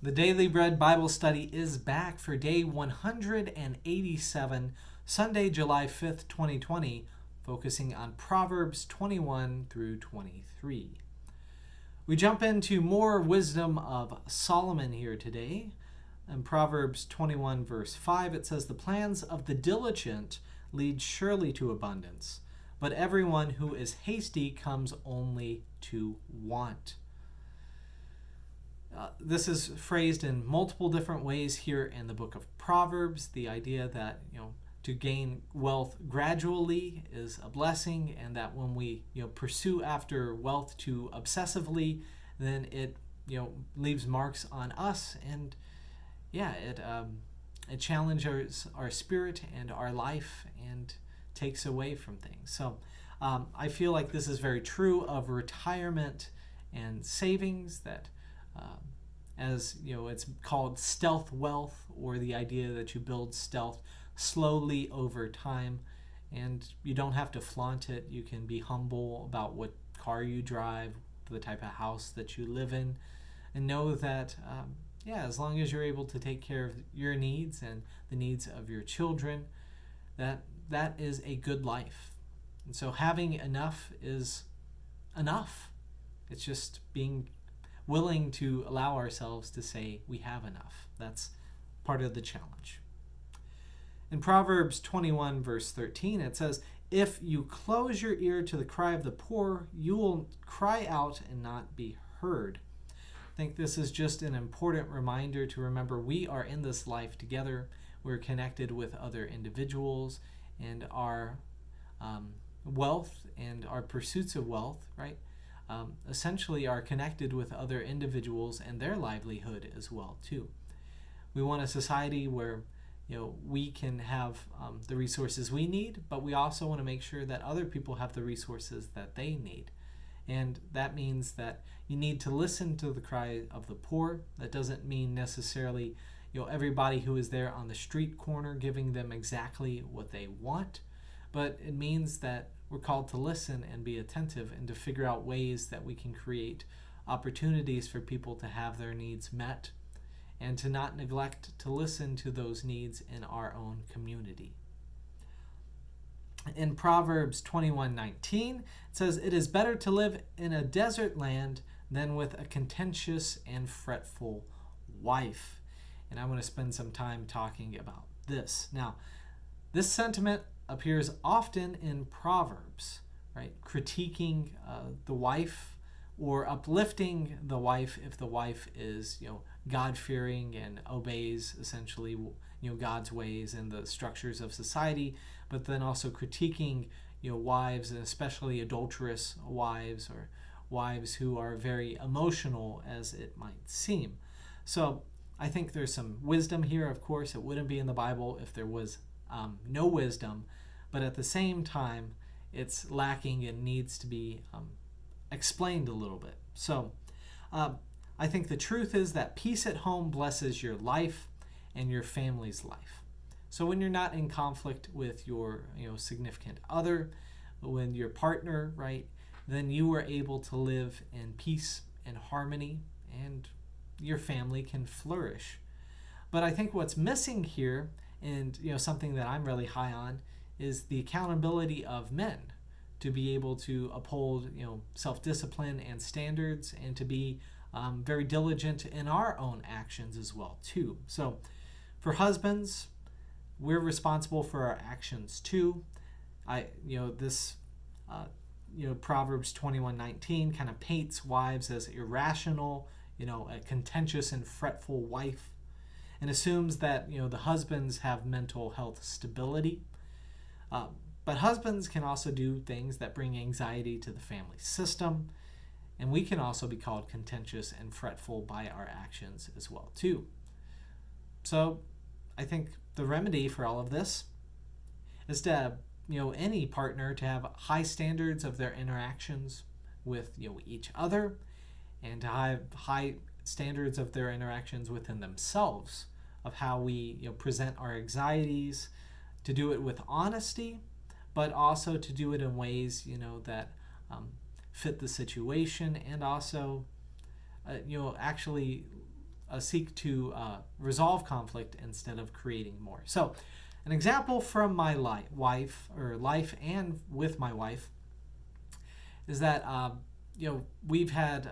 The Daily Bread Bible Study is back for day 187, Sunday, July 5th, 2020, focusing on Proverbs 21 through 23. We jump into more wisdom of Solomon here today. In Proverbs 21 verse 5, it says, "The plans of the diligent lead surely to abundance, but everyone who is hasty comes only to want." This is phrased in multiple different ways here in the book of Proverbs. The idea that, to gain wealth gradually is a blessing, and that when we, pursue after wealth too obsessively, then it, leaves marks on us, and it challenges our spirit and our life and takes away from things. So I feel like this is very true of retirement and savings, that as it's called stealth wealth, or the idea that you build stealth slowly over time, and you don't have to flaunt it. You can be humble about what car you drive, the type of house that you live in, and know that as long as you're able to take care of your needs and the needs of your children, that is a good life. And so having enough is enough. It's just being willing to allow ourselves to say we have enough. That's part of the challenge. In Proverbs 21 verse 13, it says, "If you close your ear to the cry of the poor, you will cry out and not be heard." I think this is just an important reminder to remember we are in this life together. We're connected with other individuals, and our wealth and our pursuits of wealth, right? Essentially are connected with other individuals and their livelihood as well too. We want a society where we can have the resources we need, but we also want to make sure that other people have the resources that they need. And that means that you need to listen to the cry of the poor. That doesn't mean necessarily everybody who is there on the street corner giving them exactly what they want, but it means that we're called to listen and be attentive, and to figure out ways that we can create opportunities for people to have their needs met, and to not neglect to listen to those needs in our own community. In Proverbs 21:19, it says, "It is better to live in a desert land than with a contentious and fretful wife." And I want to spend some time talking about this. Now, this sentiment appears often in Proverbs, right? Critiquing the wife, or uplifting the wife if the wife is, God-fearing and obeys essentially, God's ways and the structures of society, but then also critiquing, wives, and especially adulterous wives, or wives who are very emotional, as it might seem. So I think there's some wisdom here. Of course, it wouldn't be in the Bible if there was no wisdom, but at the same time, it's lacking and needs to be explained a little bit. So I think the truth is that peace at home blesses your life and your family's life. So when you're not in conflict with your significant other, with your partner, right, then you are able to live in peace and harmony, and your family can flourish. But I think what's missing here, and something that I'm really high on, is the accountability of men to be able to uphold self-discipline and standards, and to be very diligent in our own actions as well too. So for husbands, we're responsible for our actions too. Proverbs 21:19 kind of paints wives as irrational, a contentious and fretful wife, and assumes that the husbands have mental health stability. But husbands can also do things that bring anxiety to the family system, and we can also be called contentious and fretful by our actions as well too. So I think the remedy for all of this is to any partner to have high standards of their interactions with each other, and to have high standards of their interactions within themselves, of how we present our anxieties, to do it with honesty, but also to do it in ways that fit the situation, and also actually seek to resolve conflict instead of creating more. So, an example from my life and with my wife is that we've had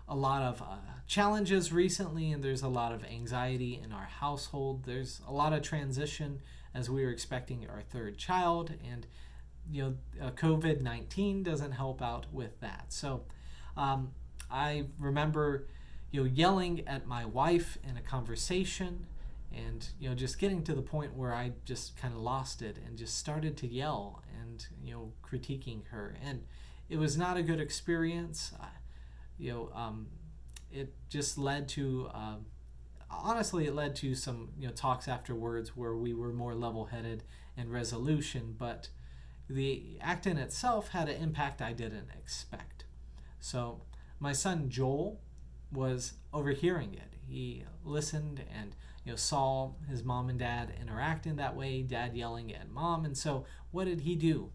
a lot of challenges recently, and there's a lot of anxiety in our household. There's a lot of transition as we are expecting our third child, and COVID-19 doesn't help out with that. So I remember yelling at my wife in a conversation, and just getting to the point where I just kind of lost it and just started to yell and critiquing her, and it was not a good experience. It just led to honestly, it led to some talks afterwards where we were more level-headed and resolution, but the act in itself had an impact I didn't expect. So my son Joel was overhearing it. He listened and saw his mom and dad interact in that way, dad yelling at mom, and so what did he do?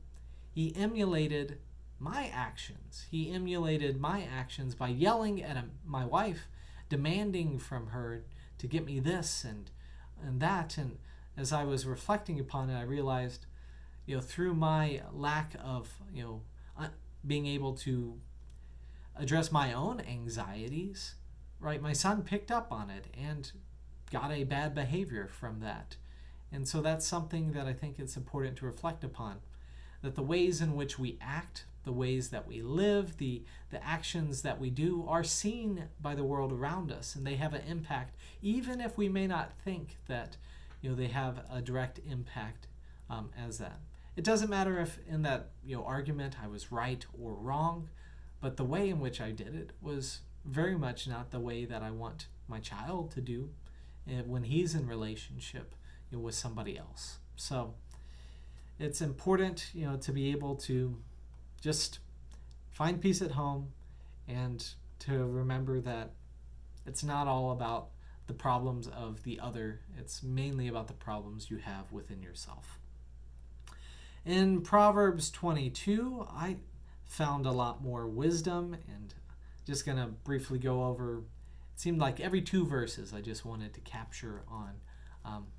He emulated my actions. He emulated my actions by yelling at my wife, demanding from her to get me this and that. And as I was reflecting upon it, I realized, through my lack of, being able to address my own anxieties, right, my son picked up on it and got a bad behavior from that. And so that's something that I think it's important to reflect upon, that the ways in which we act, the ways that we live, the actions that we do are seen by the world around us, and they have an impact, even if we may not think that they have a direct impact as that. It doesn't matter if in that argument I was right or wrong, but the way in which I did it was very much not the way that I want my child to do when he's in relationship with somebody else. So it's important to be able to just find peace at home and to remember that it's not all about the problems of the other. It's mainly about the problems you have within yourself. In Proverbs 22, I found a lot more wisdom, and just going to briefly go over, it seemed like every 2 verses I just wanted to capture on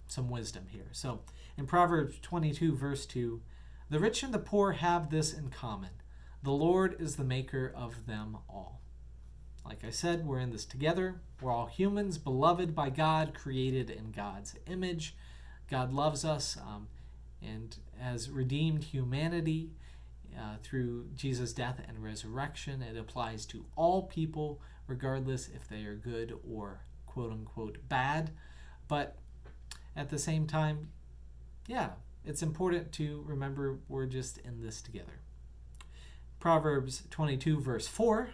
some wisdom here. So in Proverbs 22, verse 2, the rich and the poor have this in common. The Lord is the maker of them all. Like I said, we're in this together. We're all humans, beloved by God, created in God's image. God loves us and has redeemed humanity through Jesus' death and resurrection. It applies to all people, regardless if they are good or quote-unquote bad. But at the same time, it's important to remember we're just in this together. Proverbs 22, verse 4,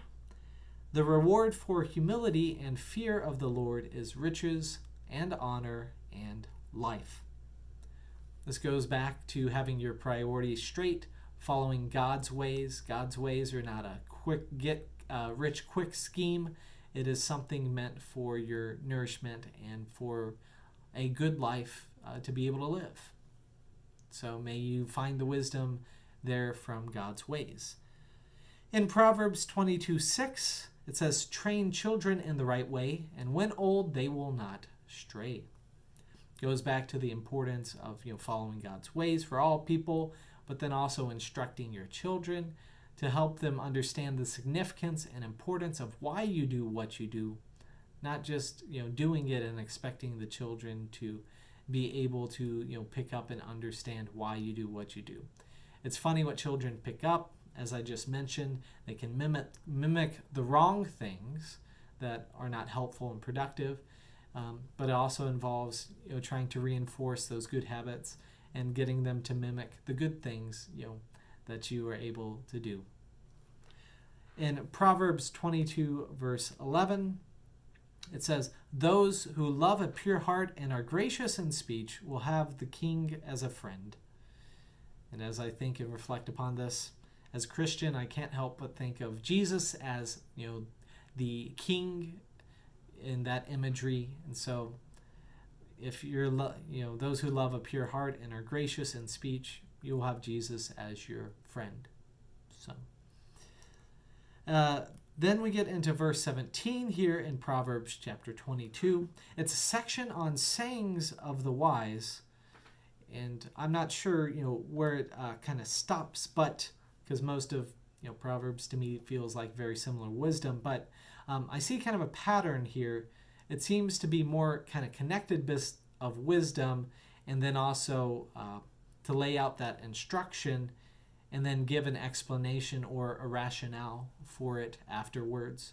the reward for humility and fear of the Lord is riches and honor and life. This goes back to having your priorities straight, following God's ways. God's ways are not a quick get rich quick scheme. It is something meant for your nourishment and for a good life to be able to live. So may you find the wisdom there from God's ways. In Proverbs 22:6, it says, train children in the right way, and when old, they will not stray. Goes back to the importance of following God's ways for all people, but then also instructing your children to help them understand the significance and importance of why you do what you do, not just doing it and expecting the children to be able to pick up and understand why you do what you do. It's funny what children pick up. As I just mentioned, they can mimic the wrong things that are not helpful and productive, but it also involves trying to reinforce those good habits and getting them to mimic the good things that you are able to do. In Proverbs 22, verse 11, it says, those who love a pure heart and are gracious in speech will have the king as a friend. And as I think and reflect upon this, as a Christian, I can't help but think of Jesus as the king in that imagery. And so if you're those who love a pure heart and are gracious in speech, you will have Jesus as your friend. So Then we get into verse 17 here in Proverbs chapter 22. It's a section on sayings of the wise, and I'm not sure, where it kind of stops, but because most of Proverbs to me feels like very similar wisdom, but I see kind of a pattern here. It seems to be more kind of connected bits of wisdom, and then also to lay out that instruction and then give an explanation or a rationale for it afterwards.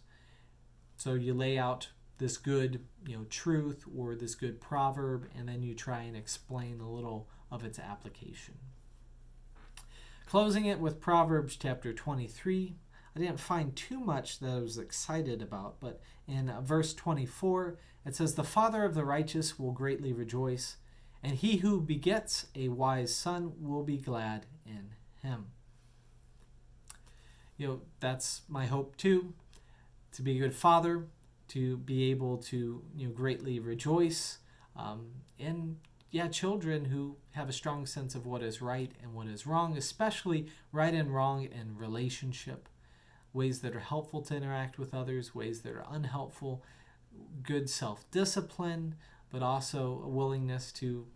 So you lay out this good, truth or this good proverb, and then you try and explain a little of its application. Closing it with Proverbs chapter 23. I didn't find too much that I was excited about, but in verse 24, it says, "The father of the righteous will greatly rejoice, and he who begets a wise son will be glad in him." That's my hope too, to be a good father, to be able to greatly rejoice in children who have a strong sense of what is right and what is wrong, especially right and wrong in relationship, ways that are helpful to interact with others, ways that are unhelpful, good self-discipline, but also a willingness to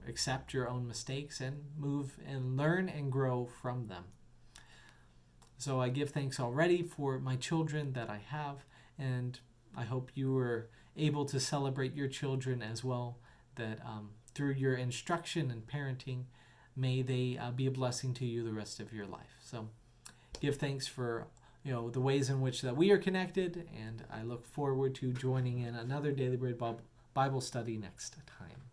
accept your own mistakes and move and learn and grow from them. So I give thanks already for my children that I have, and I hope you are able to celebrate your children as well, that through your instruction and parenting, may they be a blessing to you the rest of your life. So give thanks for the ways in which that we are connected, and I look forward to joining in another Daily Bread Bible study next time.